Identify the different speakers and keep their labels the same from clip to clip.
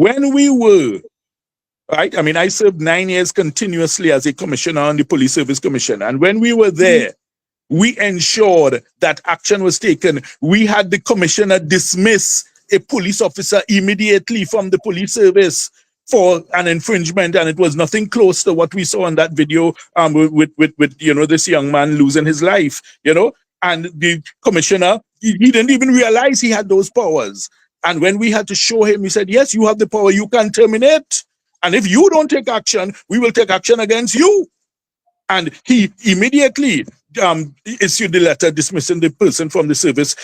Speaker 1: when we were, right, I mean, I served 9 years continuously as a commissioner on the Police Service Commission. And when we were there, we ensured that action was taken. We had the commissioner dismiss a police officer immediately from the police service for an infringement, and it was nothing close to what we saw on that video, with this young man losing his life, and the commissioner, he didn't even realize he had those powers. And when we had to show him, he said, yes, you have the power, you can terminate, and if you don't take action, we will take action against you. And he immediately issued the letter dismissing the person from the service.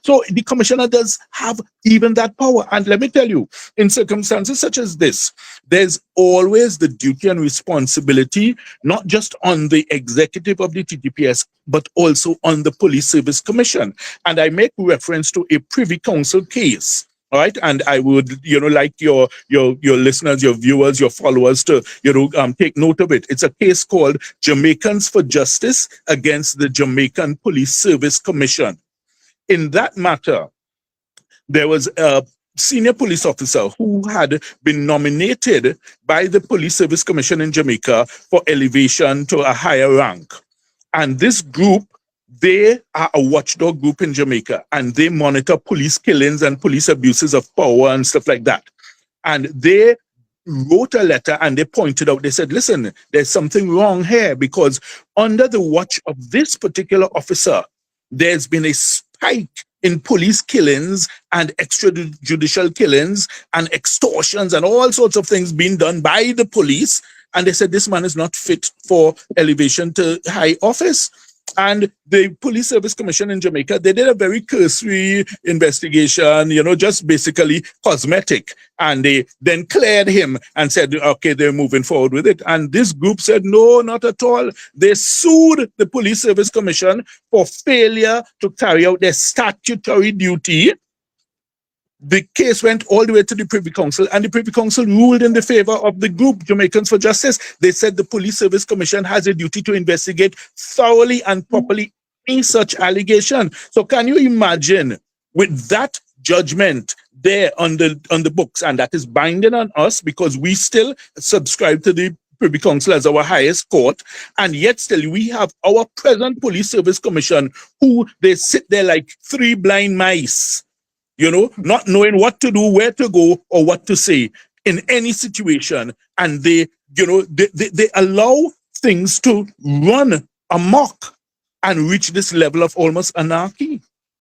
Speaker 1: So the commissioner does have even that power. And let me tell you, in circumstances such as this, there's always the duty and responsibility, not just on the executive of the TTPS, but also on the Police Service Commission. And I make reference to a Privy Council case. All right, and I would, like your listeners, your viewers, your followers to, take note of it. It's a case called Jamaicans for Justice against the Jamaican Police Service Commission. In that matter, there was a senior police officer who had been nominated by the Police Service Commission in Jamaica for elevation to a higher rank. And this group, they are a watchdog group in Jamaica, and they monitor police killings and police abuses of power and stuff like that. And they wrote a letter and they pointed out, they said, listen, there's something wrong here, because under the watch of this particular officer, there's been a spike in police killings and extrajudicial killings and extortions and all sorts of things being done by the police. And they said, this man is not fit for elevation to high office. And the Police Service Commission in Jamaica, they did a very cursory investigation, just basically cosmetic. And they then cleared him and said, okay, they're moving forward with it. And this group said, no, not at all. They sued the Police Service Commission for failure to carry out their statutory duty. The case went all the way to the Privy Council, and the Privy Council ruled in the favor of the group Jamaicans for Justice. They said the Police Service Commission has a duty to investigate thoroughly and properly any such allegation. So can you imagine, with that judgment there on the books, and that is binding on us because we still subscribe to the Privy Council as our highest court, and yet still we have our present Police Service Commission who they sit there like three blind mice, not knowing what to do, where to go, or what to say in any situation. And they allow things to run amok and reach this level of almost anarchy.